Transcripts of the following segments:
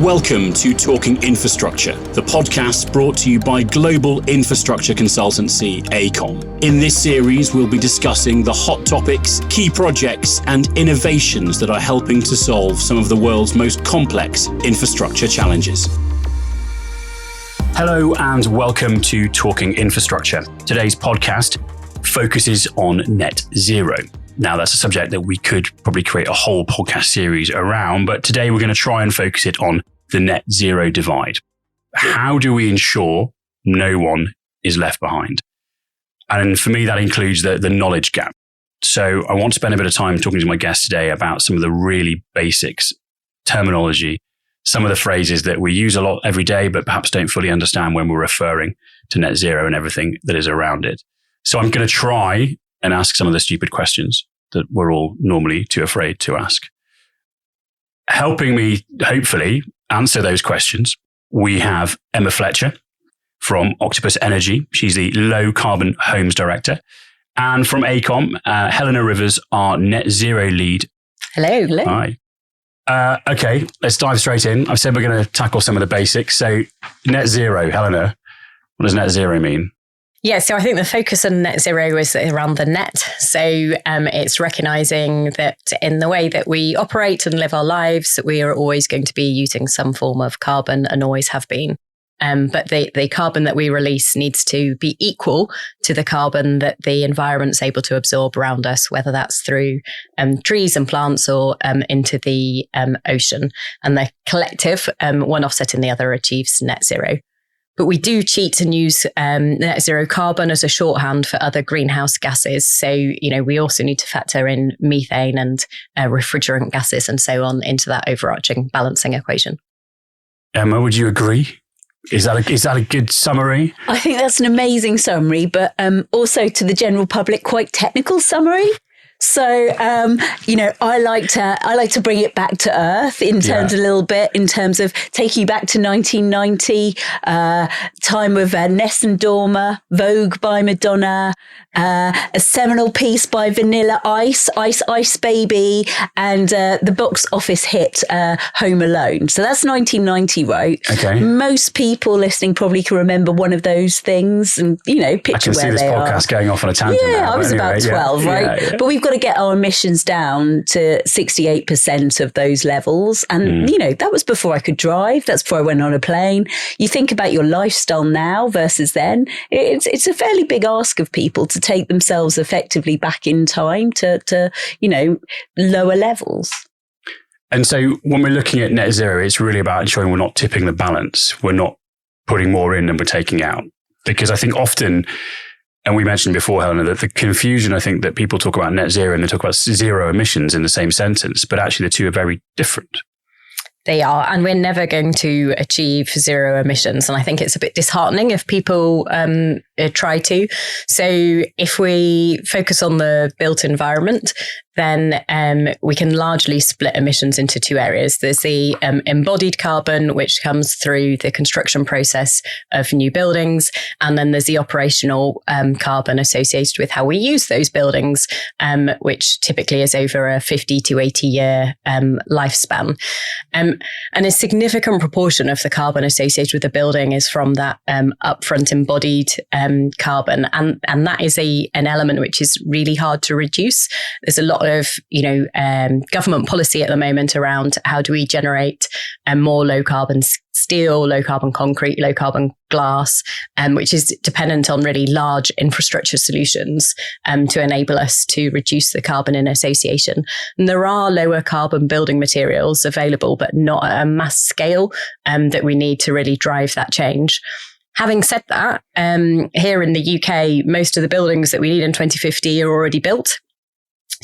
Welcome to Talking Infrastructure, the podcast brought to you by global infrastructure consultancy AECOM. In this series, we'll be discussing the hot topics, key projects, and innovations that are helping to solve some of the world's most complex infrastructure challenges. Hello and welcome to Talking Infrastructure. Today's podcast focuses on net zero. Now, that's a subject that we could probably create a whole podcast series around, but today we're going to try and focus it on the net zero divide. How do we ensure no one is left behind? And for me, that includes the knowledge gap. So I want to spend a bit of time talking to my guests today about some of the really basics, terminology, some of the phrases that we use a lot every day, but perhaps don't fully understand when we're referring to net zero and everything that is around it. So I'm going to try and ask some of the stupid questions that we're all normally too afraid to ask. Helping me, hopefully, answer those questions, we have Emma Fletcher from Octopus Energy. She's the Low Carbon Homes Director. And from AECOM, Helena Rivers, our net zero lead. Hello. Hello. Hi. Okay, let's dive straight in. I've said we're going to tackle some of the basics. So net zero, Helena, what does net zero mean? Yeah, so I think the focus on net zero is around the net. So it's recognizing that in the way that we operate and live our lives, we are always going to be using some form of carbon and always have been. But the carbon that we release needs to be equal to the carbon that the environment's able to absorb around us, whether that's through trees and plants or into the ocean. And the collective, one offsetting the other, achieves net zero. But we do cheat and use net zero carbon as a shorthand for other greenhouse gases. So, we also need to factor in methane and refrigerant gases and so on into that overarching balancing equation. Emma, would you agree? Is that a good summary? I think that's an amazing summary, but also to the general public, quite technical summary. So, I like to bring it back to earth in terms a little bit, in terms of taking you back to 1990, time of Ness and Dormer, Vogue by Madonna, a seminal piece by Vanilla Ice, Ice Baby, and the box office hit Home Alone. So that's 1990, right? Okay. Most people listening probably can remember one of those things and, picture where they are. I can see this podcast going off on a tangent. Yeah, now, I was about 12, right? Yeah. But we've got to get our emissions down to 68% of those levels. And, that was before I could drive. That's before I went on a plane. You think about your lifestyle now versus then. It's a fairly big ask of people to take themselves effectively back in time to lower levels. And so when we're looking at net zero, it's really about ensuring we're not tipping the balance. We're not putting more in than we're taking out. Because I think often, and we mentioned before, Helena, that the confusion, I think, that people talk about net zero and they talk about zero emissions in the same sentence, but actually the two are very different. They are, and we're never going to achieve zero emissions. And I think it's a bit disheartening if people try to. So if we focus on the built environment, then we can largely split emissions into two areas. There's the embodied carbon, which comes through the construction process of new buildings. And then there's the operational carbon associated with how we use those buildings, which typically is over a 50 to 80 year lifespan. And a significant proportion of the carbon associated with the building is from that upfront embodied carbon. And that is an element which is really hard to reduce. There's a lot of, government policy at the moment around how do we generate more low carbon steel, low carbon concrete, low carbon glass, which is dependent on really large infrastructure solutions to enable us to reduce the carbon in association. And there are lower carbon building materials available, but not at a mass scale that we need to really drive that change. Having said that, here in the UK, most of the buildings that we need in 2050 are already built.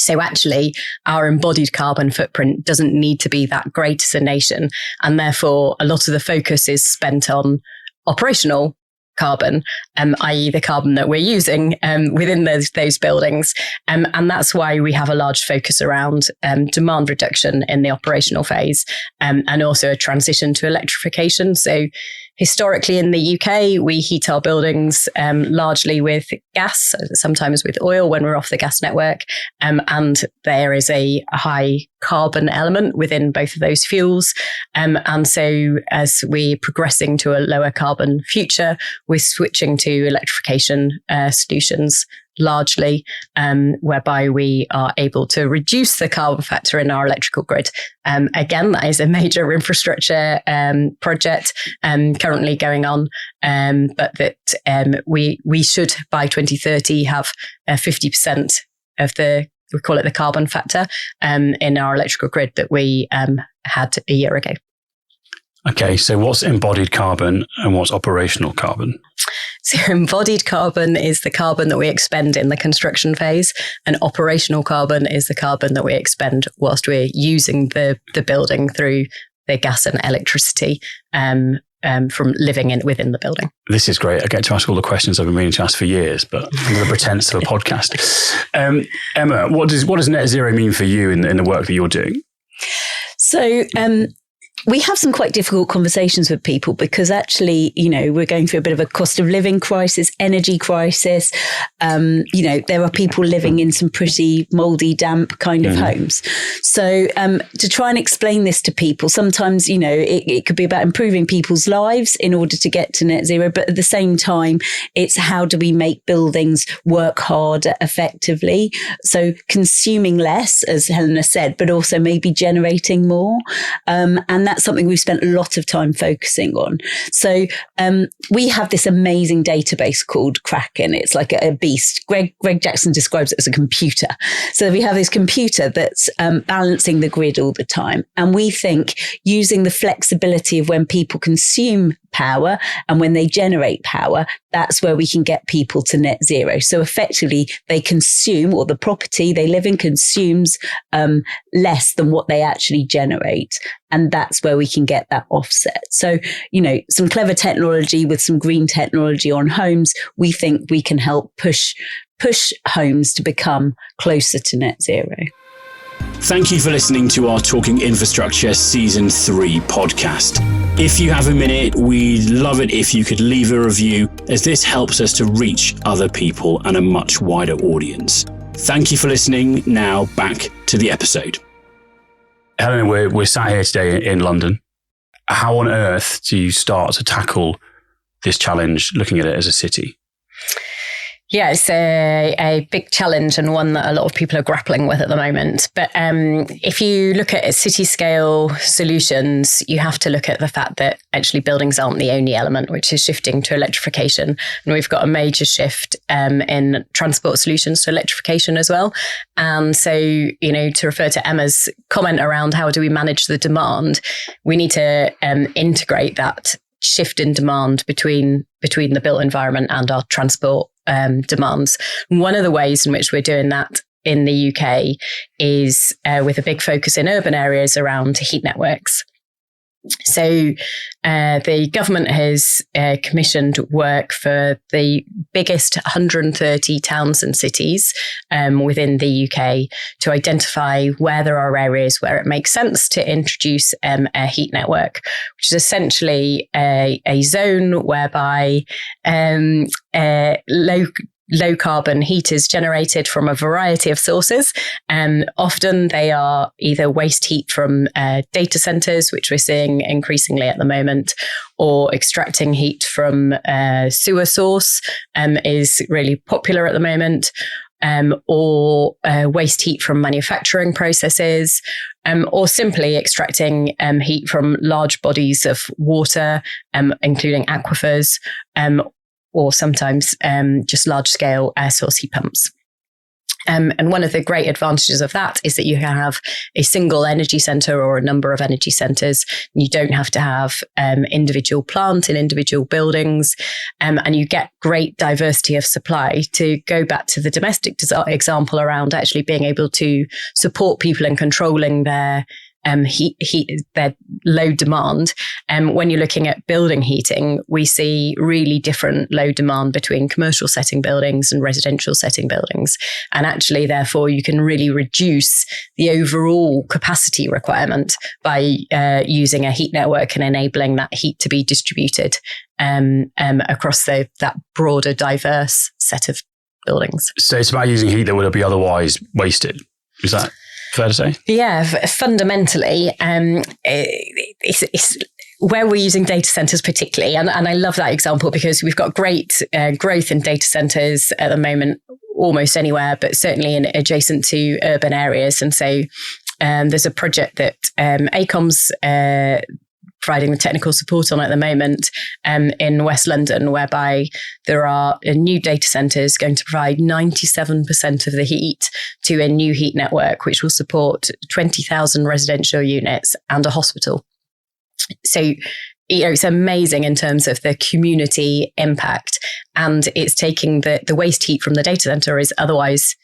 So actually, our embodied carbon footprint doesn't need to be that great as a nation. And therefore, a lot of the focus is spent on operational carbon, i.e. the carbon that we're using within those buildings. And that's why we have a large focus around demand reduction in the operational phase and also a transition to electrification. So Historically in the UK, we heat our buildings largely with gas, sometimes with oil when we're off the gas network. And there is a high carbon element within both of those fuels. And so as we're progressing to a lower carbon future, we're switching to electrification solutions largely, whereby we are able to reduce the carbon factor in our electrical grid. Again, that is a major infrastructure project currently going on, but that we should by 2030 have 50% of we call it the carbon factor in our electrical grid that we had a year ago. Okay, so what's embodied carbon and what's operational carbon? So embodied carbon is the carbon that we expend in the construction phase, and operational carbon is the carbon that we expend whilst we're using the building through the gas and electricity from living within the building. This is great. I get to ask all the questions I've been meaning to ask for years, but under the pretense of a podcast. Emma, what does net zero mean for you in the work that you're doing? So we have some quite difficult conversations with people because actually, we're going through a bit of a cost of living crisis, energy crisis. There are people living in some pretty mouldy, damp kind of homes. So to try and explain this to people, sometimes, it could be about improving people's lives in order to get to net zero. But at the same time, it's how do we make buildings work harder effectively? So consuming less, as Helena said, but also maybe generating more. And that's something we've spent a lot of time focusing on. So we have this amazing database called Kraken. It's like a beast. Greg Jackson describes it as a computer. So we have this computer that's balancing the grid all the time. And we think using the flexibility of when people consume power and when they generate power, that's where we can get people to net zero. So effectively, they consume, or the property they live in consumes less than what they actually generate. And that's where we can get that offset. So, some clever technology with some green technology on homes, we think we can help push homes to become closer to net zero. Thank you for listening to our Talking Infrastructure Season 3 podcast. If you have a minute, we'd love it if you could leave a review, as this helps us to reach other people and a much wider audience. Thank you for listening. Now back to the episode. Helena, we're sat here today in London. How on earth do you start to tackle this challenge, looking at it as a city? Yeah, it's a big challenge and one that a lot of people are grappling with at the moment. But if you look at city scale solutions, you have to look at the fact that actually buildings aren't the only element, which is shifting to electrification. And we've got a major shift in transport solutions to electrification as well. And so, to refer to Emma's comment around how do we manage the demand, we need to integrate that shift in demand between the built environment and our transport demands. One of the ways in which we're doing that in the UK is with a big focus in urban areas around heat networks. So the government has commissioned work for the biggest 130 towns and cities within the UK to identify where there are areas where it makes sense to introduce a heat network, which is essentially a zone whereby low carbon heat is generated from a variety of sources. Often they are either waste heat from data centers, which we're seeing increasingly at the moment, or extracting heat from sewer source is really popular at the moment. Or waste heat from manufacturing processes, or simply extracting heat from large bodies of water, including aquifers, or sometimes just large-scale air source heat pumps. And one of the great advantages of that is that you can have a single energy centre or a number of energy centres. You don't have to have individual plant in individual buildings, and you get great diversity of supply. To go back to the domestic example around actually being able to support people in controlling their their load demand. When you're looking at building heating, we see really different load demand between commercial setting buildings and residential setting buildings. And actually, therefore, you can really reduce the overall capacity requirement by using a heat network and enabling that heat to be distributed across that broader, diverse set of buildings. So it's about using heat that would be otherwise wasted. Is that fair to say? Yeah, fundamentally, it's where we're using data centers particularly. And I love that example because we've got great growth in data centers at the moment, almost anywhere, but certainly adjacent to urban areas. And so there's a project that AECOM's providing the technical support on at the moment in West London, whereby there are new data centres going to provide 97% of the heat to a new heat network, which will support 20,000 residential units and a hospital. So, it's amazing in terms of the community impact, and it's taking the waste heat from the data centre is otherwise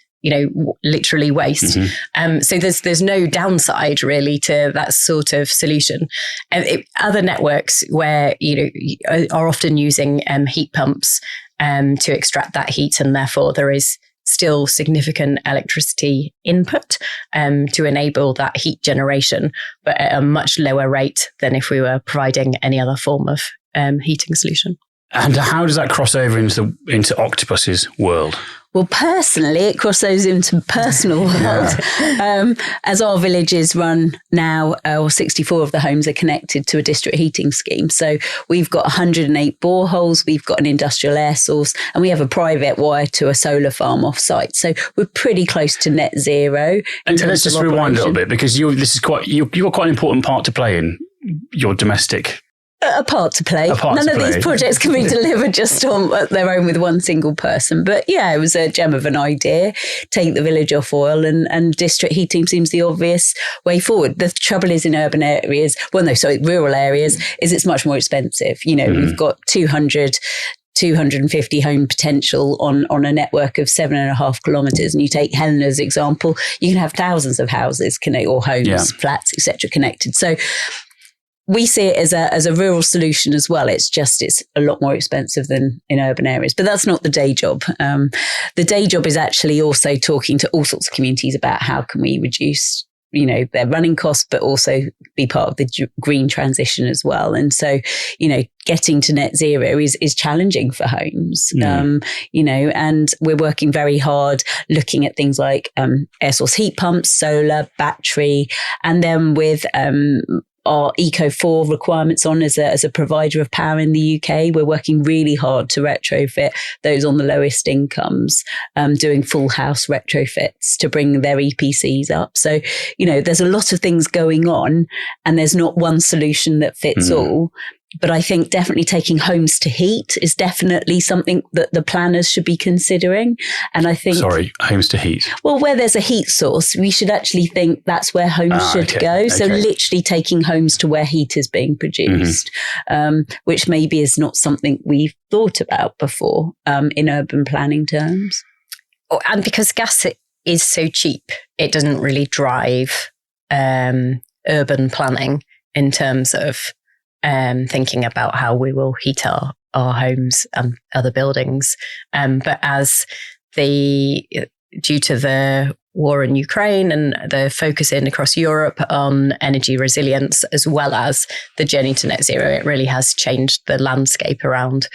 literally waste. Mm-hmm. So there's no downside really to that sort of solution. Other networks where, are often using heat pumps to extract that heat, and therefore there is still significant electricity input to enable that heat generation, but at a much lower rate than if we were providing any other form of heating solution. And how does that cross over into Octopus's world? Well, personally, it crosses into personal world. As our villages run now, 64 of the homes are connected to a district heating scheme. So we've got 108 boreholes, we've got an industrial air source, and we have a private wire to a solar farm off site. So we're pretty close to net zero. And let's just rewind a little bit, because you've got quite an important part to play in your domestic. A part to play. None of these projects can be delivered just on their own with one single person. But yeah, it was a gem of an idea. Take the village off oil, and district heating seems the obvious way forward. The trouble is in urban areas, rural areas, is it's much more expensive. We've got 250 home potential on a network of 7.5 kilometres. And you take Helena's example, you can have thousands of houses or homes, flats, etc. connected. So we see it as a rural solution as well. It's a lot more expensive than in urban areas, but that's not the day job. The day job is actually also talking to all sorts of communities about how can we reduce, their running costs, but also be part of the green transition as well. And so, getting to net zero is challenging for homes, and we're working very hard looking at things like air source heat pumps, solar, battery, and then with our ECO4 requirements on as a provider of power in the UK. We're working really hard to retrofit those on the lowest incomes, doing full house retrofits to bring their EPCs up. So, there's a lot of things going on, and there's not one solution that fits all. But I think definitely taking homes to heat is definitely something that the planners should be considering. And I think... Sorry, homes to heat. Well, where there's a heat source, we should actually think that's where homes should go. So literally taking homes to where heat is being produced, which maybe is not something we've thought about before in urban planning terms. Oh, and because gas is so cheap, it doesn't really drive urban planning in terms of thinking about how we will heat our homes and other buildings. But due to the war in Ukraine and the focusing across Europe on energy resilience, as well as the journey to net zero, it really has changed the landscape around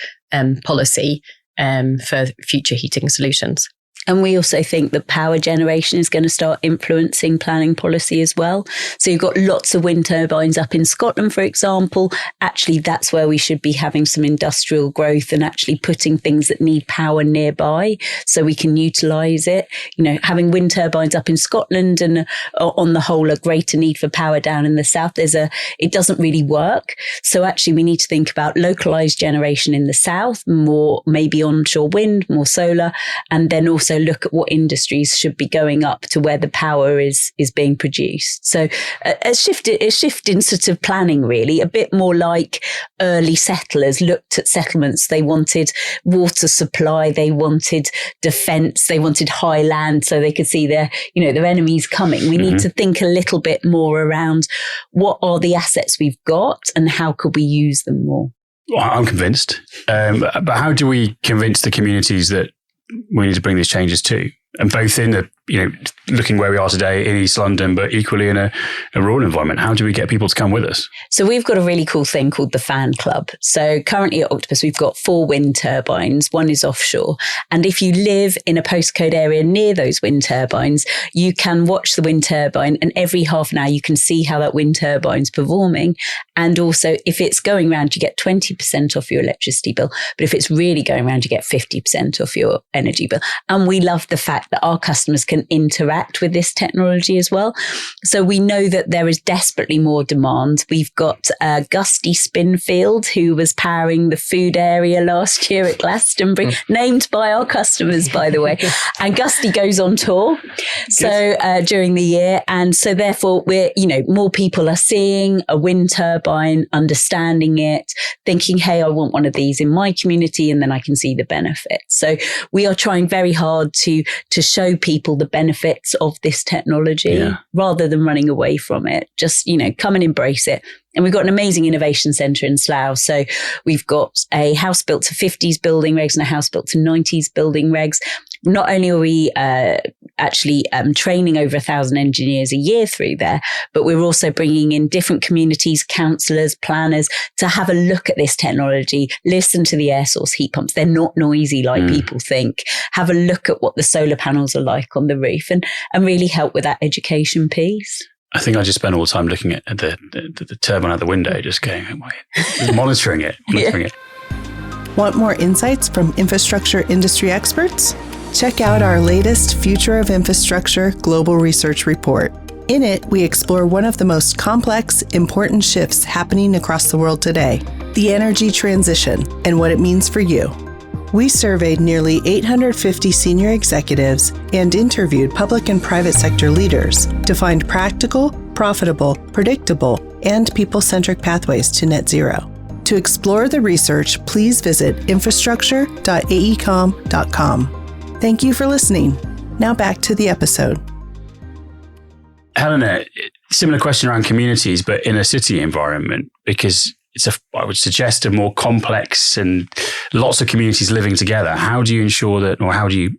policy for future heating solutions. And we also think that power generation is going to start influencing planning policy as well. So you've got lots of wind turbines up in Scotland, for example. Actually, that's where we should be having some industrial growth and actually putting things that need power nearby so we can utilise it. Having wind turbines up in Scotland and on the whole, a greater need for power down in the south, it doesn't really work. So actually, we need to think about localised generation in the south, more maybe onshore wind, more solar, and then also also look at what industries should be going up to where the power is being produced. So a shift in sort of planning, really, a bit more like early settlers looked at settlements. They wanted water supply, they wanted defence, they wanted high land so they could see their enemies coming. We need to think a little bit more around what are the assets we've got and how could we use them more. Well, I'm convinced. But how do we convince the communities that we need to bring these changes to? And both in the, looking where we are today in East London, but equally in a rural environment, how do we get people to come with us? So we've got a really cool thing called the Fan Club. So currently at Octopus, we've got 4 wind turbines. One is offshore. And if you live in a postcode area near those wind turbines, you can watch the wind turbine, and every half an hour you can see how that wind turbine's performing. And also, if it's going round, you get 20% off your electricity bill. But if it's really going round, you get 50% off your energy bill. And we love the fact that our customers can interact with this technology as well. So we know that there is desperately more demand. We've got Gusty Spinfield, who was powering the food area last year at Glastonbury, named by our customers, by the way. And Gusty goes on tour during the year. And so therefore, more people are seeing a wind turbine, understanding it, thinking, hey, I want one of these in my community, and then I can see the benefits. So we are trying very hard to show people the benefits of this technology rather than running away from it. Just, come and embrace it. And we've got an amazing innovation centre in Slough. So we've got a house built to 50s building regs and a house built to 90s building regs. Not only are we training over 1,000 engineers a year through there, but we're also bringing in different communities, councillors, planners to have a look at this technology, listen to the air source heat pumps. They're not noisy like people think. Have a look at what the solar panels are like on the roof and really help with that education piece. I think I just spent all the time looking at the turbine out the window, just going, monitoring it. Want more insights from infrastructure industry experts? Check out our latest Future of Infrastructure Global Research Report. In it, we explore one of the most complex, important shifts happening across the world today, the energy transition, and what it means for you. We surveyed nearly 850 senior executives and interviewed public and private sector leaders to find practical, profitable, predictable, and people-centric pathways to net zero. To explore the research, please visit infrastructure.aecom.com. Thank you for listening. Now back to the episode. Helena, similar question around communities, but in a city environment, because I would suggest a more complex and lots of communities living together. How do you ensure that, or how do you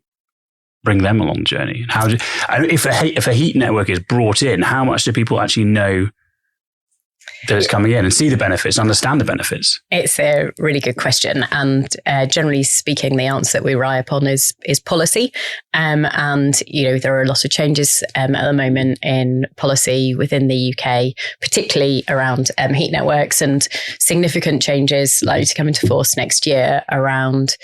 bring them along the journey? And if a heat network is brought in, how much do people actually know that it's coming in and see the benefits, understand the benefits? It's a really good question. And generally speaking, the answer that we rely upon is policy. And, there are a lot of changes at the moment in policy within the UK, particularly around heat networks, and significant changes likely to come into force next year around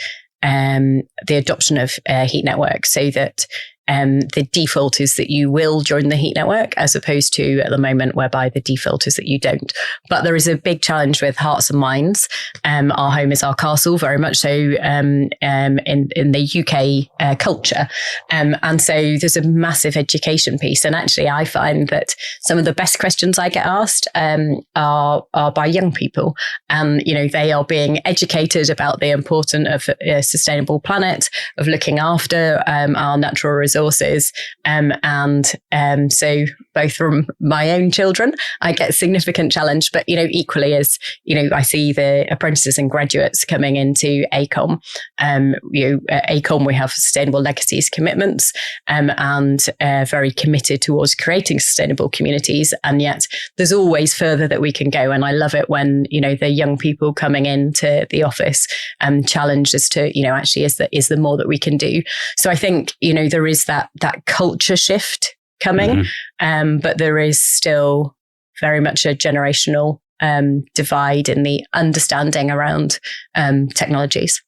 the adoption of heat networks, so that the default is that you will join the heat network, as opposed to at the moment whereby the default is that you don't. But there is a big challenge with hearts and minds. Our home is our castle, very much so in the UK culture. And so there's a massive education piece. And actually, I find that some of the best questions I get asked are by young people. And, they are being educated about the importance of a sustainable planet, of looking after our natural resources. So both from my own children, I get significant challenge, but, equally as, I see the apprentices and graduates coming into AECOM. AECOM, we have sustainable legacies commitments, and very committed towards creating sustainable communities. And yet there's always further that we can go. And I love it when, the young people coming into the office challenged as to, actually, is there more that we can do? So I think, there is that culture shift coming, but there is still very much a generational divide in the understanding around technologies.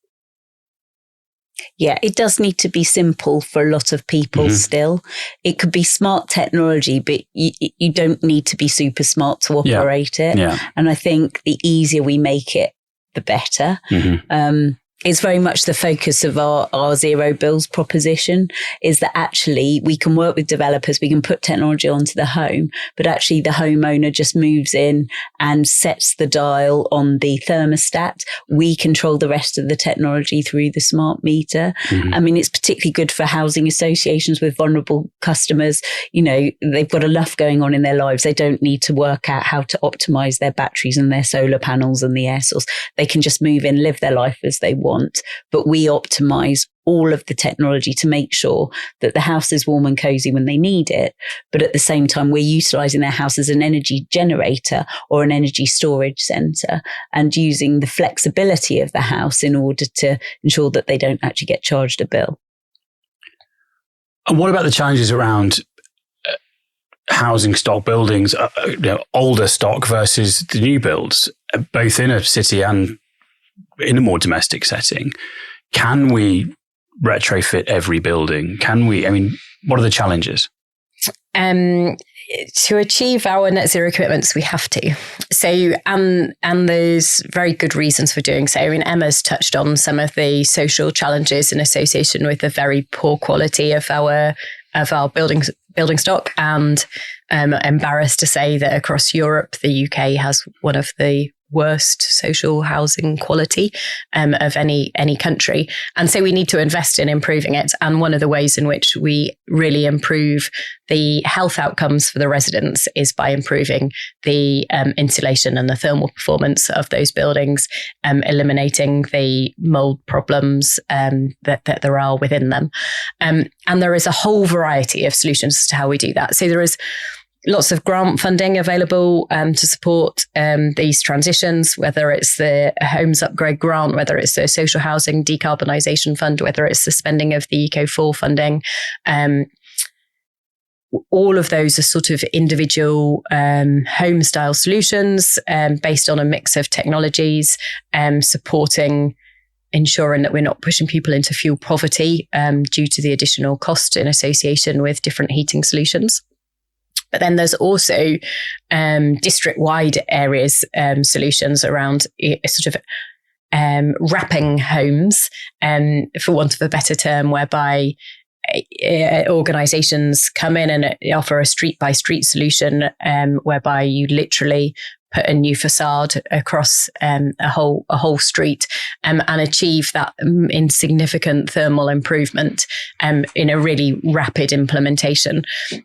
Yeah, it does need to be simple for a lot of people still. It could be smart technology, but you don't need to be super smart to operate it. Yeah. And I think the easier we make it, the better. it's very much the focus of our zero bills proposition, is that actually we can work with developers, we can put technology onto the home, but actually the homeowner just moves in and sets the dial on the thermostat. We control the rest of the technology through the smart meter. Mm-hmm. I mean, it's particularly good for housing associations with vulnerable customers. You know, they've got enough going on in their lives. They don't need to work out how to optimize their batteries and their solar panels and the air source. They can just move in, live their life as they want. But we optimize all of the technology to make sure that the house is warm and cozy when they need it. But at the same time, we're utilizing their house as an energy generator or an energy storage center, and using the flexibility of the house in order to ensure that they don't actually get charged a bill. And what about the challenges around housing stock buildings, older stock versus the new builds, both in a city and in a more domestic setting? Can we retrofit every building? What are the challenges? To achieve our net zero commitments, we have to. So, and there's very good reasons for doing so. I mean, Emma's touched on some of the social challenges in association with the very poor quality of our building stock, and I'm embarrassed to say that across Europe, the UK has one of the worst social housing quality of any country. And so we need to invest in improving it. And one of the ways in which we really improve the health outcomes for the residents is by improving the insulation and the thermal performance of those buildings, eliminating the mold problems that there are within them. And there is a whole variety of solutions as to how we do that. So there is lots of grant funding available to support these transitions, whether it's the Homes Upgrade Grant, whether it's the Social Housing Decarbonisation Fund, whether it's the spending of the ECO4 funding. All of those are sort of individual home style solutions based on a mix of technologies, ensuring that we're not pushing people into fuel poverty due to the additional cost in association with different heating solutions. But then there's also district-wide areas solutions around sort of wrapping homes, for want of a better term, whereby organisations come in and offer a street-by-street solution, whereby you literally put a new facade across a whole street and achieve that insignificant thermal improvement in a really rapid implementation.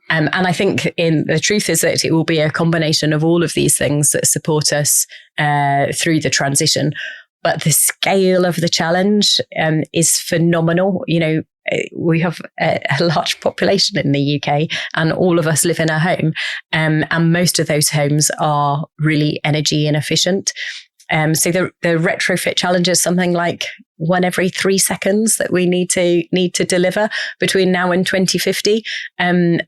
And I think the truth is that it will be a combination of all of these things that support us through the transition. But the scale of the challenge is phenomenal. You know, we have a large population in the UK, and all of us live in a home. And most of those homes are really energy inefficient. So the retrofit challenge is something like 1 every 3 seconds that we need to deliver between now and 2050. And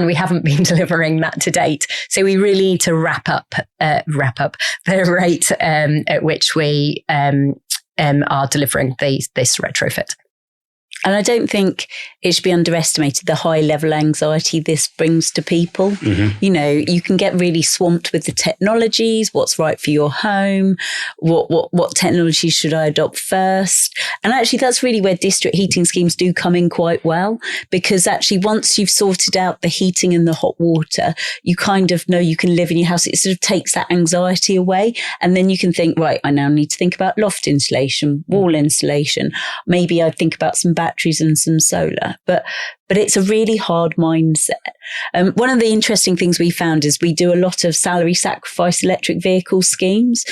we haven't been delivering that to date. So we really need to wrap up the rate at which we are delivering this retrofit. And I don't think it should be underestimated the high level anxiety this brings to people. Mm-hmm. You know, you can get really swamped with the technologies, what's right for your home, what technology should I adopt first? And actually that's really where district heating schemes do come in quite well, because actually once you've sorted out the heating and the hot water, you kind of know you can live in your house. It sort of takes that anxiety away. And then you can think, right, I now need to think about loft insulation, wall insulation. Maybe I think about some batteries and some solar, but it's a really hard mindset. One of the interesting things we found is we do a lot of salary sacrifice electric vehicle schemes.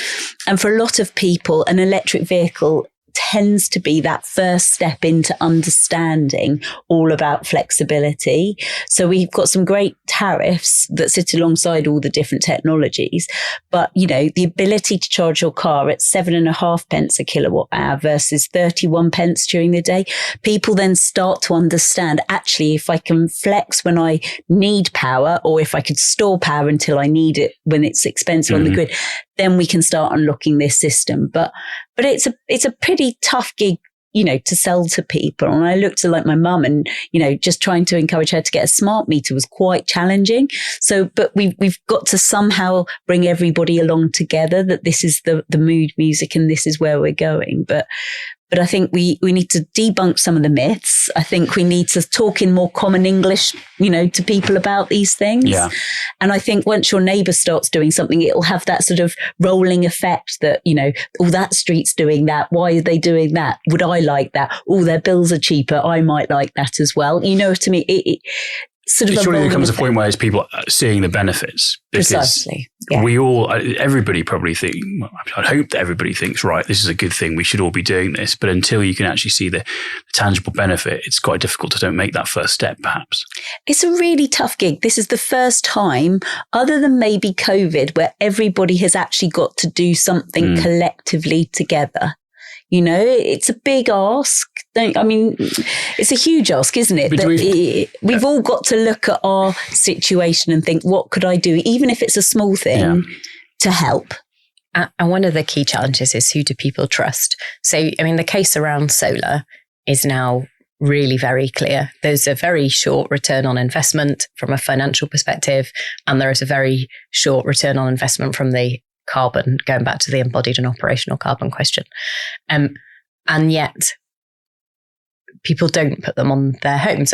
And for a lot of people, an electric vehicle tends to be that first step into understanding all about flexibility. So we've got some great tariffs that sit alongside all the different technologies. But, you know, the ability to charge your car at 7.5 pence a kilowatt hour versus 31 pence during the day, people then start to understand, actually, if I can flex when I need power, or if I could store power until I need it when it's expensive on the grid, then we can start unlocking this system. But it's a pretty tough gig, you know, to sell to people. And I looked at like my mum, and, you know, just trying to encourage her to get a smart meter was quite challenging. So, but we've got to somehow bring everybody along together, that this is the mood music and this is where we're going. But But I think we need to debunk some of the myths. I think we need to talk in more common English, to people about these things. Yeah. And I think once your neighbour starts doing something, it'll have that sort of rolling effect that, that street's doing that. Why are they doing that? Would I like that? Oh, their bills are cheaper. I might like that as well. To me, it sort of surely there comes a point where it's people seeing the benefits. Precisely. Yeah. Everybody probably I hope that everybody thinks, right, this is a good thing. We should all be doing this. But until you can actually see the tangible benefit, it's quite difficult to don't make that first step, perhaps. It's a really tough gig. This is the first time, other than maybe COVID, where everybody has actually got to do something collectively together. It's a big ask. It's a huge ask, isn't it? We've all got to look at our situation and think, what could I do, even if it's a small thing, to help? And one of the key challenges is, who do people trust? So, the case around solar is now really very clear. There's a very short return on investment from a financial perspective, and there is a very short return on investment from the carbon, going back to the embodied and operational carbon question. And yet people don't put them on their homes.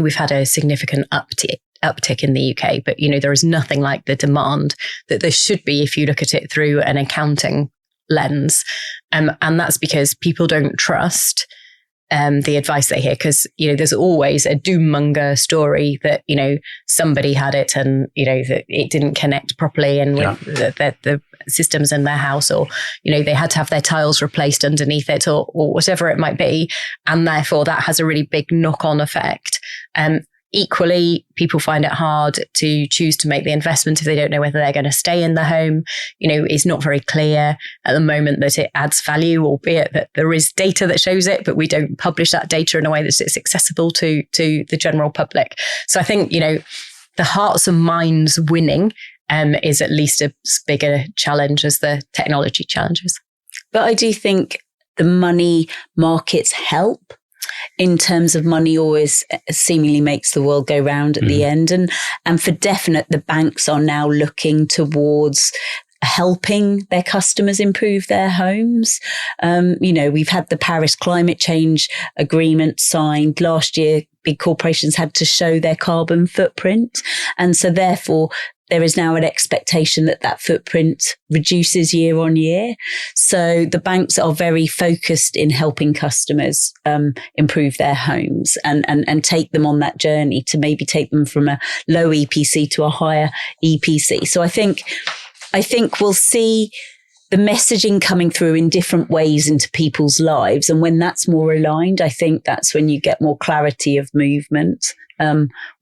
We've had a significant uptick in the UK, but there is nothing like the demand that there should be if you look at it through an accounting lens. And that's because people don't trust the advice they hear, because there's always a doom-monger story that somebody had it and that it didn't connect properly and with the systems in their house, or they had to have their tiles replaced underneath it, or whatever it might be, and therefore that has a really big knock-on effect. Equally, people find it hard to choose to make the investment if they don't know whether they're going to stay in the home. It's not very clear at the moment that it adds value, albeit that there is data that shows it, but we don't publish that data in a way that it's accessible to the general public. So I think, the hearts and minds winning is at least as big a challenge as the technology challenges. But I do think the money markets help. In terms of money always seemingly makes the world go round at the end. And for definite, the banks are now looking towards helping their customers improve their homes. We've had the Paris Climate Change Agreement signed last year. Big corporations had to show their carbon footprint. And so therefore, there is now an expectation that footprint reduces year on year. So the banks are very focused in helping customers improve their homes and take them on that journey to maybe take them from a low EPC to a higher EPC. So I think we'll see the messaging coming through in different ways into people's lives. And when that's more aligned, I think that's when you get more clarity of movement.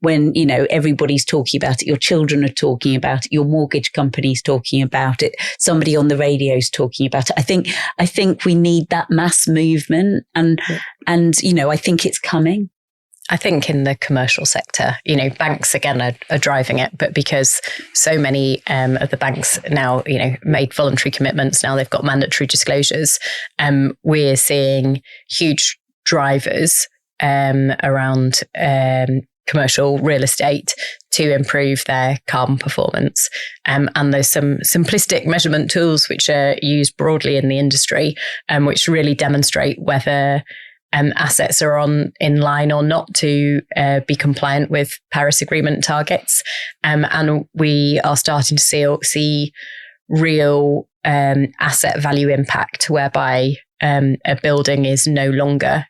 When, everybody's talking about it, your children are talking about it, your mortgage company's talking about it, somebody on the radio's talking about it. I think we need that mass movement and I think it's coming. I think in the commercial sector, banks again are driving it, but because so many of the banks now, made voluntary commitments, now they've got mandatory disclosures, we're seeing huge drivers around commercial real estate to improve their carbon performance. And there's some simplistic measurement tools which are used broadly in the industry, which really demonstrate whether assets are in line or not to be compliant with Paris Agreement targets. And we are starting to see real asset value impact, whereby a building is no longer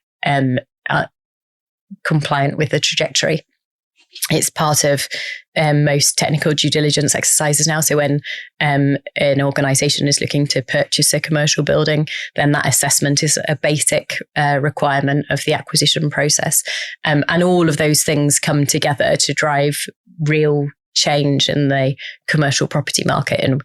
compliant with the trajectory. It's part of most technical due diligence exercises now. So when an organisation is looking to purchase a commercial building, then that assessment is a basic requirement of the acquisition process. And all of those things come together to drive real change in the commercial property market. And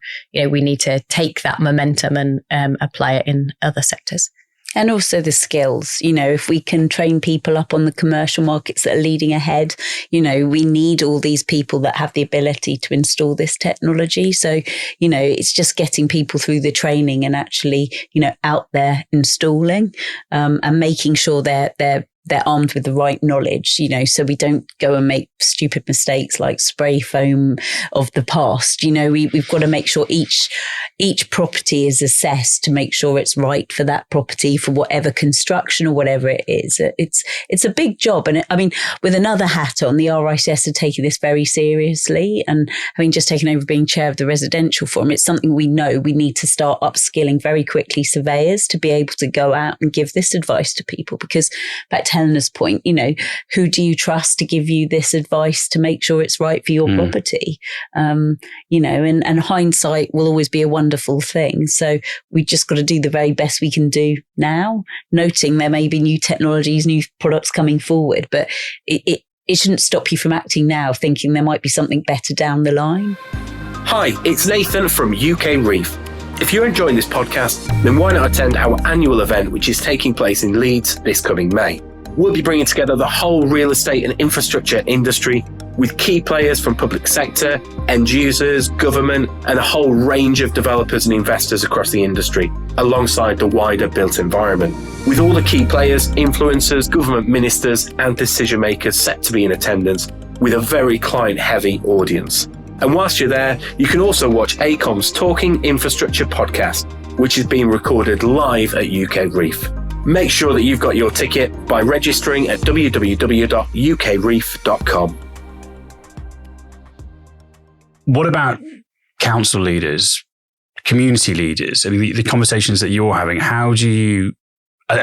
we need to take that momentum and apply it in other sectors. And also the skills, if we can train people up on the commercial markets that are leading ahead, we need all these people that have the ability to install this technology. So, it's just getting people through the training and actually, out there installing, and making sure they're they're armed with the right knowledge, so we don't go and make stupid mistakes like spray foam of the past. We've got to make sure each property is assessed to make sure it's right for that property, for whatever construction or whatever it is. It's a big job. And with another hat on, the RICS are taking this very seriously. And having just taken over being chair of the residential forum, it's something we know we need to start upskilling very quickly surveyors to be able to go out and give this advice to people. Because back to Helena's point, who do you trust to give you this advice to make sure it's right for your property? And hindsight will always be a wonderful thing. So we just got to do the very best we can do now, noting there may be new technologies, new products coming forward, but it shouldn't stop you from acting now, thinking there might be something better down the line. Hi, it's Nathan from UK Reef. If you're enjoying this podcast, then why not attend our annual event, which is taking place in Leeds this coming May. We'll be bringing together the whole real estate and infrastructure industry with key players from public sector, end users, government, and a whole range of developers and investors across the industry, alongside the wider built environment. With all the key players, influencers, government ministers, and decision makers set to be in attendance, with a very client-heavy audience. And whilst you're there, you can also watch AECOM's Talking Infrastructure podcast, which is being recorded live at UK Reef. Make sure that you've got your ticket by registering at www.ukreef.com. What about council leaders, community leaders? The conversations that you're having, are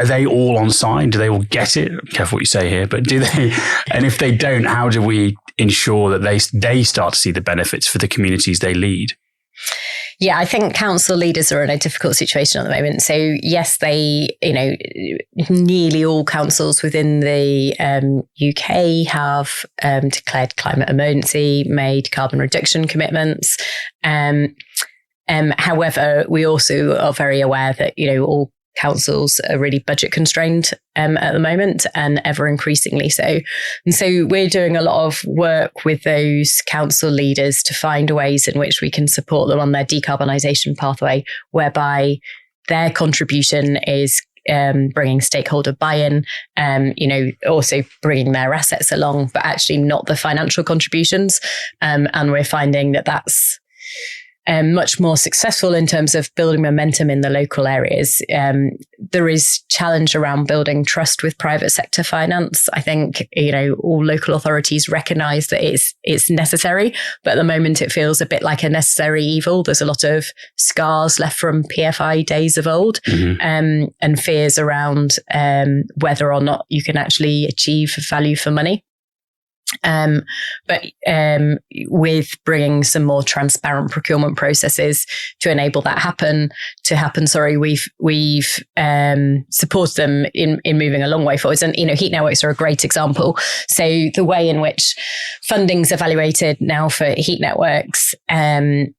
they all on side? Do they all get it? Careful what you say here, but do they? And if they don't, how do we ensure that they start to see the benefits for the communities they lead? Yeah, I think council leaders are in a difficult situation at the moment. So yes, nearly all councils within the UK have declared climate emergency, made carbon reduction commitments. However, we also are very aware that, all councils are really budget constrained at the moment, and ever increasingly so. And so we're doing a lot of work with those council leaders to find ways in which we can support them on their decarbonisation pathway, whereby their contribution is bringing stakeholder buy-in, also bringing their assets along, but actually not the financial contributions. And we're finding that that's much more successful in terms of building momentum in the local areas. There is challenge around building trust with private sector finance. I think, all local authorities recognise that it's necessary, but at the moment it feels a bit like a necessary evil. There's a lot of scars left from PFI days of old, and fears around whether or not you can actually achieve value for money. But with bringing some more transparent procurement processes to enable that we've supported them in moving a long way forwards. And, heat networks are a great example. So the way in which funding's evaluated now for heat networks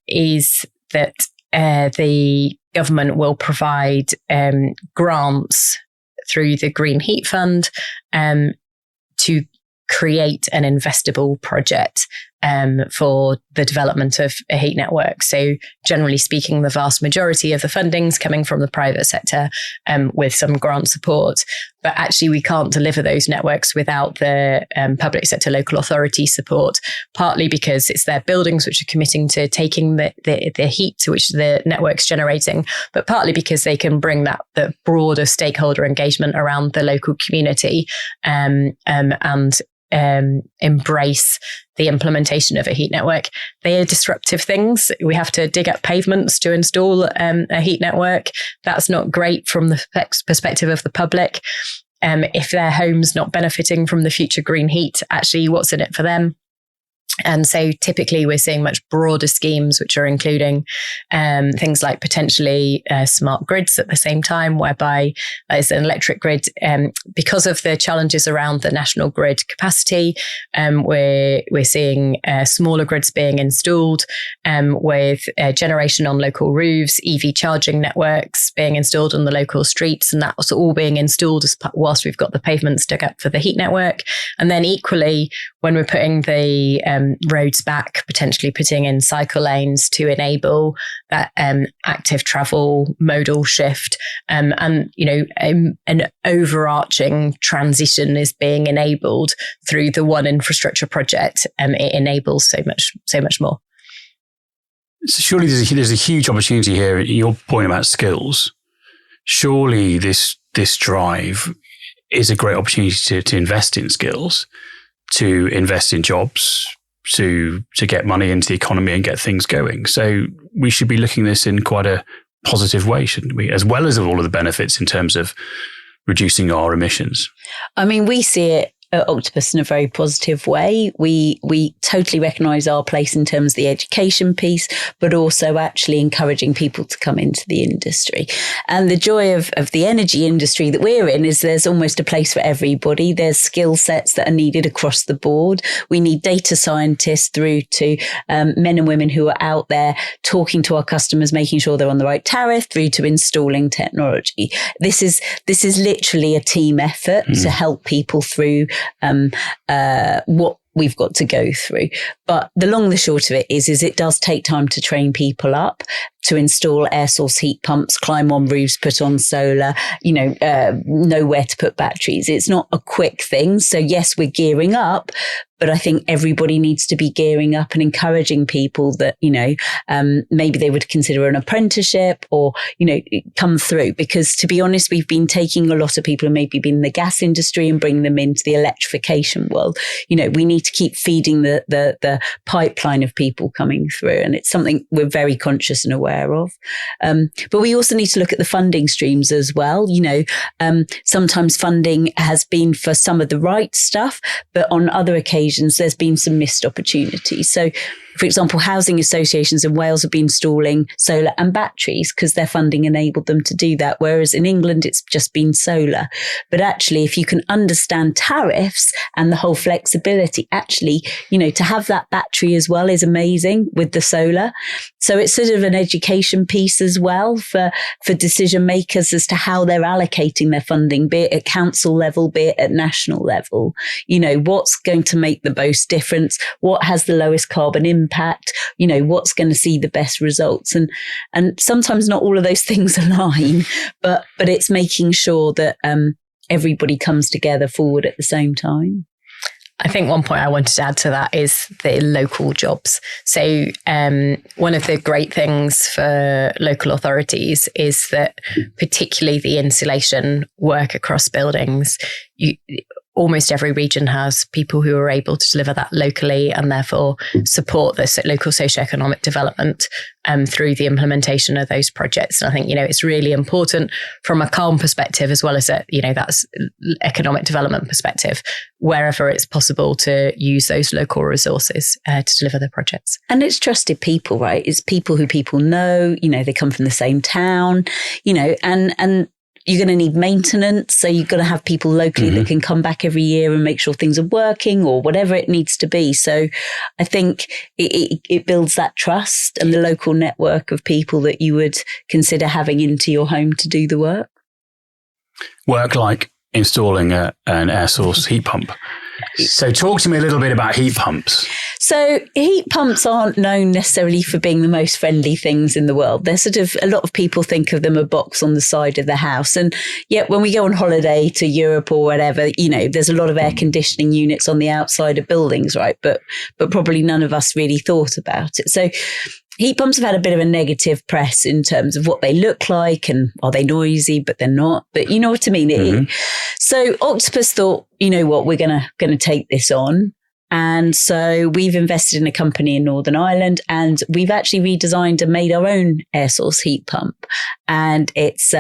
is that the government will provide grants through the Green Heat Fund to create an investable project for the development of a heat network. So generally speaking, the vast majority of the funding's coming from the private sector with some grant support. But actually, we can't deliver those networks without the public sector local authority support, partly because it's their buildings which are committing to taking the heat to which the network's generating, but partly because they can bring the broader stakeholder engagement around the local community and embrace the implementation of a heat network. They are disruptive things. We have to dig up pavements to install a heat network. That's not great from the perspective of the public. If their home's not benefiting from the future green heat, actually, what's in it for them? And so typically we're seeing much broader schemes, which are including things like potentially smart grids at the same time, whereby there's an electric grid. Because of the challenges around the national grid capacity, we're seeing smaller grids being installed with generation on local roofs, EV charging networks being installed on the local streets, and that's all being installed whilst we've got the pavements dug up for the heat network. And then equally, when we're putting the roads back, potentially putting in cycle lanes to enable that active travel modal shift. And, an overarching transition is being enabled through the one infrastructure project. It enables so much more. So surely there's a huge opportunity here. Your point about skills. Surely this drive is a great opportunity to invest in skills, to invest in jobs, to get money into the economy and get things going. So we should be looking at this in quite a positive way, shouldn't we? As well as all of the benefits in terms of reducing our emissions. I mean, we see it at Octopus in a very positive way. We totally recognise our place in terms of the education piece, but also actually encouraging people to come into the industry. And the joy of the energy industry that we're in is there's almost a place for everybody. There's skill sets that are needed across the board. We need data scientists through to men and women who are out there talking to our customers, making sure they're on the right tariff, through to installing technology. This is literally a team effort to help people through what we've got to go through. But the long and the short of it is it does take time to train people up to install air source heat pumps, climb on roofs, put on solar, know where to put batteries. It's not a quick thing. So yes, we're gearing up, but I think everybody needs to be gearing up and encouraging people that, maybe they would consider an apprenticeship or, come through. Because to be honest, we've been taking a lot of people who maybe been in the gas industry and bringing them into the electrification world. We need to keep feeding the pipeline of people coming through. And it's something we're very conscious and aware of. But we also need to look at the funding streams as well. Sometimes funding has been for some of the right stuff, but on other occasions, there's been some missed opportunities. So, for example, housing associations in Wales have been installing solar and batteries because their funding enabled them to do that. Whereas in England, it's just been solar. But actually, if you can understand tariffs and the whole flexibility, actually, to have that battery as well is amazing with the solar. So it's sort of an education piece as well for decision makers as to how they're allocating their funding, be it at council level, be it at national level. What's going to make the most difference? What has the lowest carbon impact? What's going to see the best results? And sometimes not all of those things align, but it's making sure that everybody comes together forward at the same time. I think one point I wanted to add to that is the local jobs. So one of the great things for local authorities is that particularly the insulation work across buildings, almost every region has people who are able to deliver that locally and therefore support the local socioeconomic development through the implementation of those projects. And I think, it's really important from a calm perspective as well as that's economic development perspective, wherever it's possible to use those local resources to deliver the projects. And it's trusted people, right? It's people who people know, they come from the same town, and you're going to need maintenance. So you've got to have people locally that can come back every year and make sure things are working or whatever it needs to be. So I think it builds that trust and the local network of people that you would consider having into your home to do the work. Work like installing an air source heat pump. So talk to me a little bit about heat pumps. So heat pumps aren't known necessarily for being the most friendly things in the world. They're sort of, a lot of people think of them a box on the side of the house. And yet when we go on holiday to Europe or whatever, there's a lot of air conditioning units on the outside of buildings, right? But probably none of us really thought about it. So heat pumps have had a bit of a negative press in terms of what they look like and are they noisy, but they're not. But you know what I mean? So Octopus thought, we're going to take this on. And so we've invested in a company in Northern Ireland and we've actually redesigned and made our own air source heat pump. And it's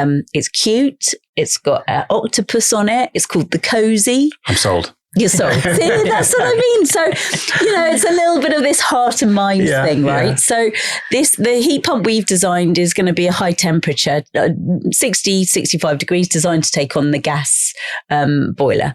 cute. It's got Octopus on it. It's called the Cozy. I'm sold. You're sold. See, that's what I mean. So, it's a little bit of this heart and mind thing, right? Yeah. So the heat pump we've designed is going to be a high temperature, 60, 65 degrees, designed to take on the gas boiler.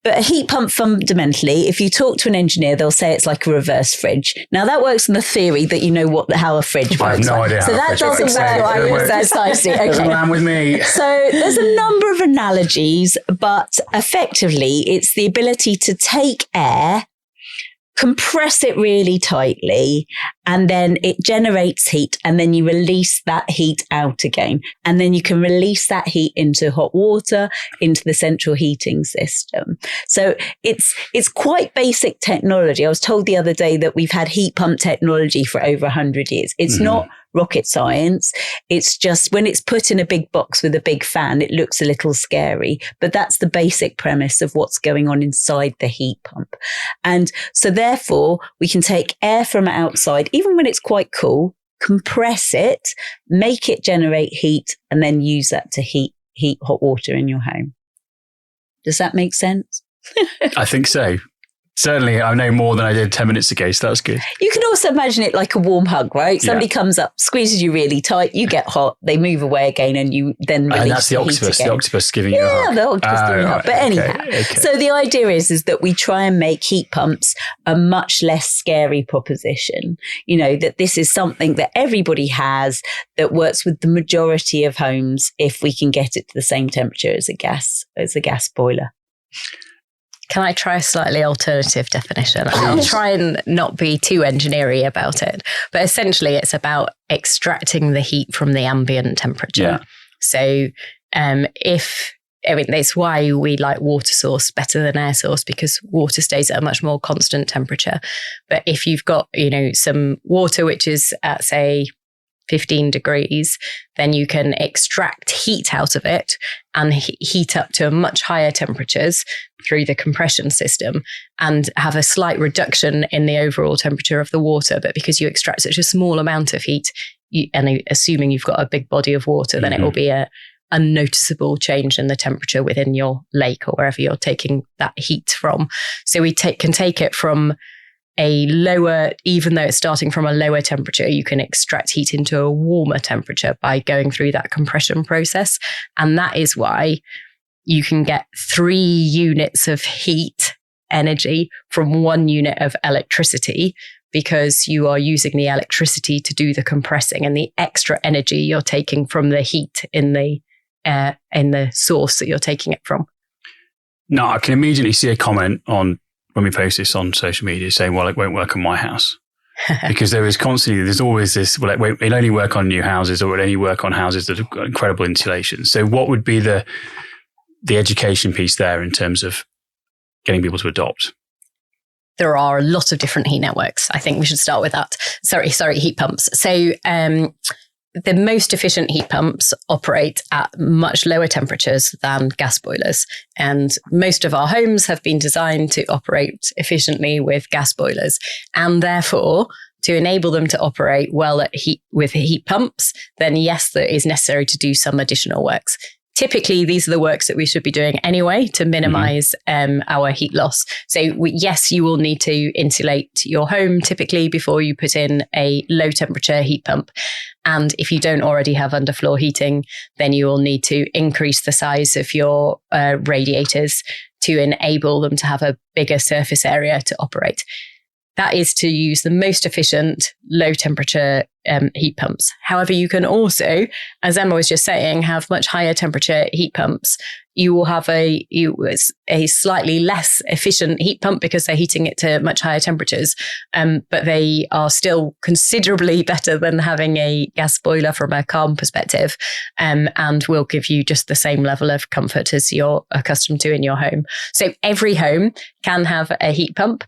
But a heat pump fundamentally, if you talk to an engineer, they'll say it's like a reverse fridge. Now that works on the theory that you know how a fridge works. I have no idea. So that doesn't work. That's nicely. Okay. Doesn't land with me. So there's a number of analogies, but effectively it's the ability to take air, compress it really tightly, and then it generates heat, and then you release that heat out again. And then you can release that heat into hot water, into the central heating system. So it's quite basic technology. I was told the other day that we've had heat pump technology for over 100 years. It's not rocket science. It's just when it's put in a big box with a big fan, it looks a little scary, but that's the basic premise of what's going on inside the heat pump. And so therefore we can take air from outside, even when it's quite cool, compress it, make it generate heat, and then use that to heat hot water in your home. Does that make sense? I think so. Certainly, I know more than I did 10 minutes ago, so that's good. You can also imagine it like a warm hug, right? Somebody comes up, squeezes you really tight, you get hot, they move away again, and you then release and that's the octopus. The octopus giving you a hug. Yeah, the octopus giving you a hug. But anyhow, so the idea is that we try and make heat pumps a much less scary proposition. You know, that this is something that everybody has, that works with the majority of homes if we can get it to the same temperature as a gas boiler. Can I try a slightly alternative definition? I'll try and not be too engineering about it. But essentially, it's about extracting the heat from the ambient temperature. Yeah. So that's why we like water source better than air source, because water stays at a much more constant temperature. But if you've got, some water which is at, say, 15 degrees, then you can extract heat out of it and heat up to much higher temperatures through the compression system and have a slight reduction in the overall temperature of the water. But because you extract such a small amount of heat, and assuming you've got a big body of water, then it will be a unnoticeable change in the temperature within your lake or wherever you're taking that heat from. So we can take it from a lower, even though it's starting from a lower temperature, you can extract heat into a warmer temperature by going through that compression process. And that is why you can get 3 units of heat energy from 1 unit of electricity, because you are using the electricity to do the compressing, and the extra energy you're taking from the heat in the source that you're taking it from. No, I can immediately see a comment on when we post this on social media saying, well, it won't work on my house. Because there's always this, well, it'll only work on new houses, or it'll only work on houses that have got incredible insulation. So what would be the education piece there in terms of getting people to adopt? There are a lot of different heat networks. I think we should start with that. Sorry, heat pumps. So the most efficient heat pumps operate at much lower temperatures than gas boilers. And most of our homes have been designed to operate efficiently with gas boilers. And therefore, to enable them to operate well with heat pumps, then yes, that is necessary to do some additional works. Typically, these are the works that we should be doing anyway to minimize our heat loss. So yes, you will need to insulate your home typically before you put in a low temperature heat pump. And if you don't already have underfloor heating, then you will need to increase the size of your radiators to enable them to have a bigger surface area to operate. That is to use the most efficient low temperature heat pumps. However, you can also, as Emma was just saying, have much higher temperature heat pumps. You will have a slightly less efficient heat pump because they're heating it to much higher temperatures, but they are still considerably better than having a gas boiler from a carbon perspective, and will give you just the same level of comfort as you're accustomed to in your home. So every home can have a heat pump.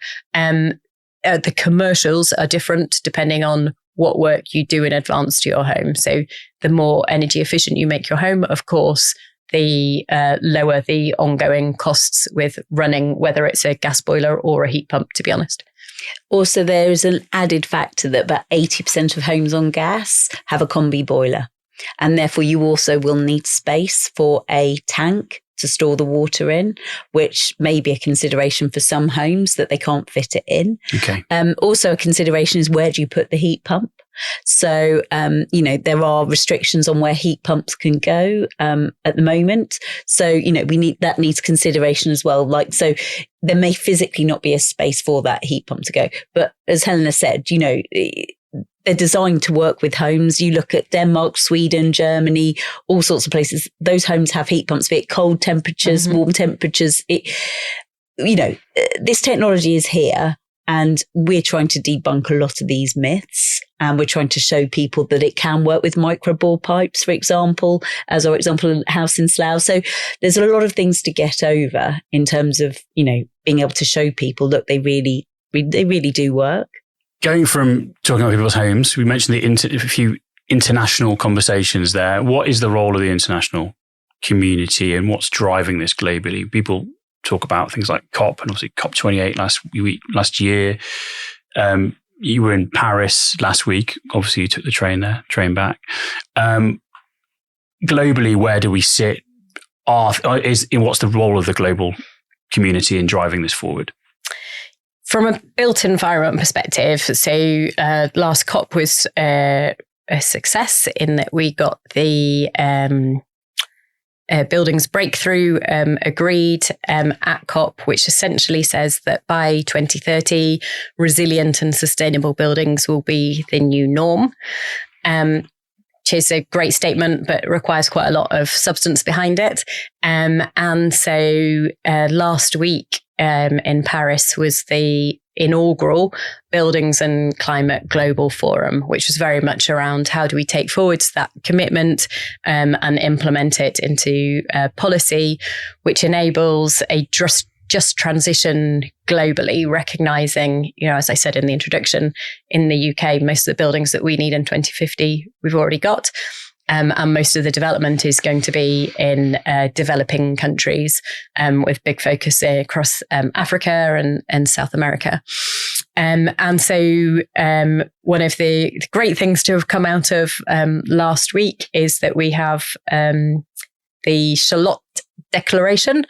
The commercials are different depending on what work you do in advance to your home. So the more energy efficient you make your home, of course, the lower the ongoing costs with running, whether it's a gas boiler or a heat pump, to be honest. Also, there is an added factor that about 80% of homes on gas have a combi boiler. And therefore, you also will need space for a tank to store the water in, which may be a consideration for some homes that they can't fit it in. Okay. Also, a consideration is, where do you put the heat pump? So, there are restrictions on where heat pumps can go at the moment. So, that needs consideration as well. So there may physically not be a space for that heat pump to go. But as Helena said, they're designed to work with homes. You look at Denmark, Sweden, Germany, all sorts of places. Those homes have heat pumps, be it cold temperatures, warm temperatures. This technology is here. And we're trying to debunk a lot of these myths. And we're trying to show people that it can work with micro bore pipes, for example, as our example, house in Slough. So there's a lot of things to get over in terms of, being able to show people that they really do work. Going from talking about people's homes, we mentioned a few international conversations there. What is the role of the international community and what's driving this globally? People talk about things like COP and obviously COP28 last year. You were in Paris last week. Obviously, you took the train back. Globally, where do we sit? What's the role of the global community in driving this forward? From a built environment perspective, so last COP was a success in that we got the buildings breakthrough agreed at COP, which essentially says that by 2030, resilient and sustainable buildings will be the new norm. Which is a great statement, but requires quite a lot of substance behind it. And so last week in Paris was the inaugural Buildings and Climate Global Forum, which was very much around how do we take forward that commitment and implement it into policy, which enables a just transition globally, recognizing, as I said in the introduction, in the UK, most of the buildings that we need in 2050, we've already got. And most of the development is going to be in developing countries with big focus across Africa and South America. And so one of the great things to have come out of last week is that we have the Charlotte Declaration,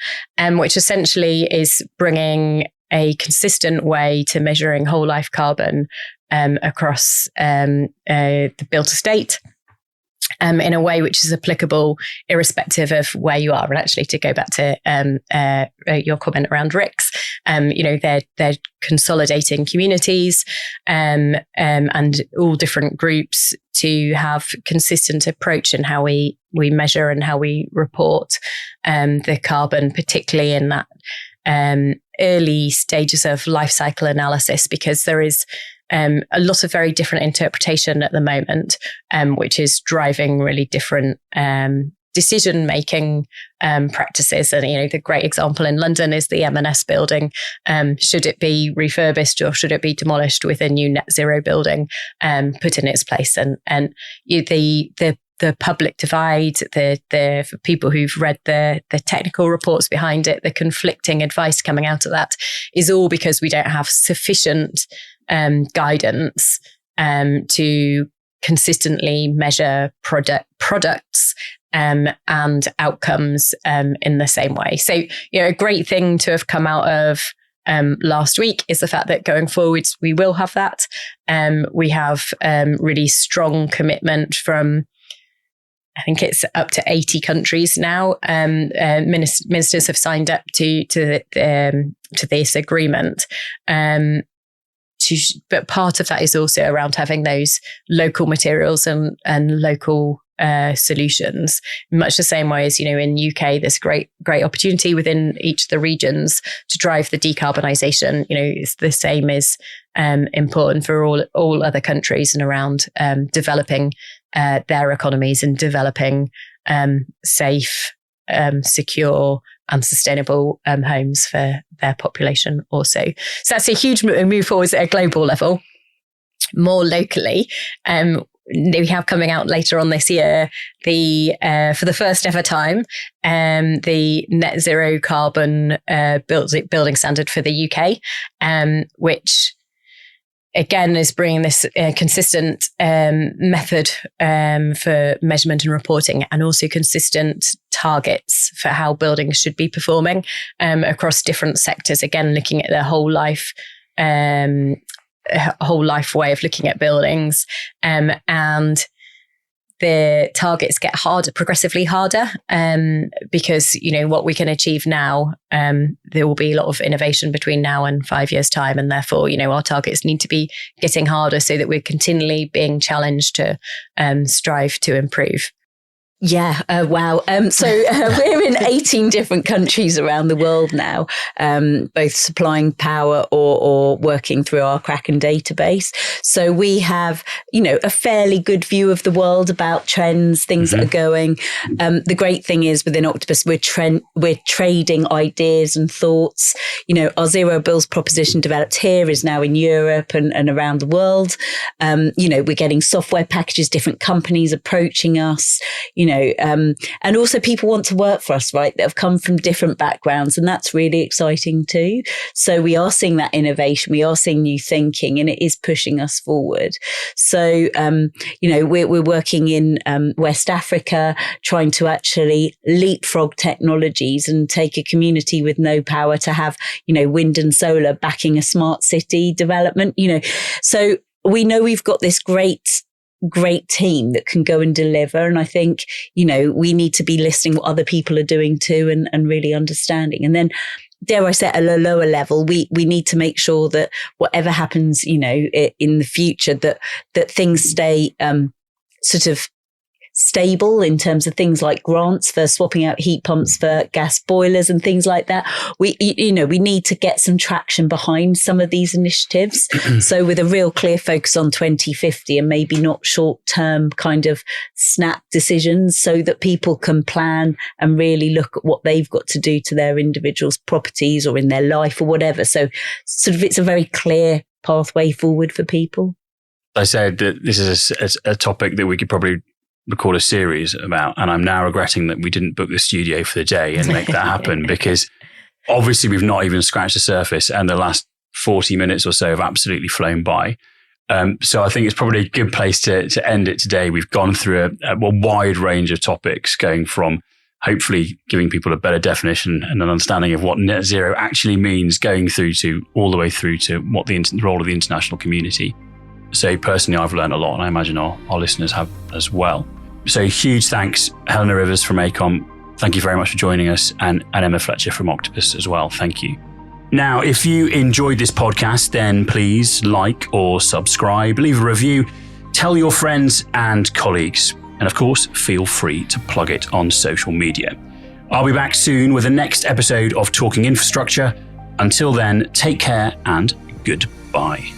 which essentially is bringing a consistent way to measuring whole life carbon across the built estate. In a way which is applicable irrespective of where you are. And actually, to go back to your comment around RICS, they're consolidating communities and all different groups to have consistent approach in how we measure and how we report the carbon, particularly in that early stages of life cycle analysis, because there is a lot of very different interpretation at the moment, which is driving really different decision-making practices. And, the great example in London is the M&S building. Should it be refurbished or should it be demolished with a new net zero building put in its place? And the public divide, for people who've read the technical reports behind it, the conflicting advice coming out of that is all because we don't have sufficient guidance to consistently measure products and outcomes in the same way. So, a great thing to have come out of last week is the fact that going forwards, we will have that. We have really strong commitment from, I think it's up to 80 countries now. Ministers have signed up to this agreement. But part of that is also around having those local materials and local solutions, much the same way as, in UK, there's great opportunity within each of the regions to drive the decarbonisation. It's the same is important for all other countries and around developing their economies and developing safe, secure and sustainable homes for their population also. So that's a huge move forward at a global level. More locally, we have coming out later on this year, for the first ever time, the net zero carbon building standard for the UK, which again is bringing this consistent method for measurement and reporting, and also consistent targets for how buildings should be performing across different sectors. Again, looking at the whole life way of looking at buildings, and the targets get progressively harder, because what we can achieve now, there will be a lot of innovation between now and 5 years' time, and therefore our targets need to be getting harder so that we're continually being challenged to strive to improve. Yeah, wow. So we're in 18 different countries around the world now, both supplying power or working through our Kraken database. So we have, a fairly good view of the world about trends, things that are going. The great thing is within Octopus, we're trading ideas and thoughts. Our zero bills proposition developed here is now in Europe and around the world. We're getting software packages, different companies approaching us, and also people want to work for us, right? That have come from different backgrounds. And that's really exciting too. So we are seeing that innovation. We are seeing new thinking, and it is pushing us forward. So, we're working in West Africa, trying to actually leapfrog technologies and take a community with no power to have, wind and solar backing a smart city development, So we know we've got this great team that can go and deliver. And I think, we need to be listening what other people are doing too and really understanding. And then, dare I say, at a lower level, we need to make sure that whatever happens, in the future, that things stay sort of stable in terms of things like grants for swapping out heat pumps for gas boilers and things like that. We need to get some traction behind some of these initiatives. So with a real clear focus on 2050 and maybe not short-term kind of snap decisions, so that people can plan and really look at what they've got to do to their individuals' properties or in their life or whatever. So sort of it's a very clear pathway forward for people. I said that this is a topic that we could probably record a series about, and I'm now regretting that we didn't book the studio for the day and make that happen, because obviously we've not even scratched the surface, and the last 40 minutes or so have absolutely flown by. So I think it's probably a good place to end it today. We've gone through a wide range of topics, going from hopefully giving people a better definition and an understanding of what net zero actually means, going through to all the way through to what the role of the international community. So personally, I've learned a lot, and I imagine our listeners have as well. So huge thanks, Helena Rivers from AECOM. Thank you very much for joining us, and Emma Fletcher from Octopus as well. Thank you. Now, if you enjoyed this podcast, then please like or subscribe, leave a review, tell your friends and colleagues, and of course, feel free to plug it on social media. I'll be back soon with the next episode of Talking Infrastructure. Until then, take care and goodbye.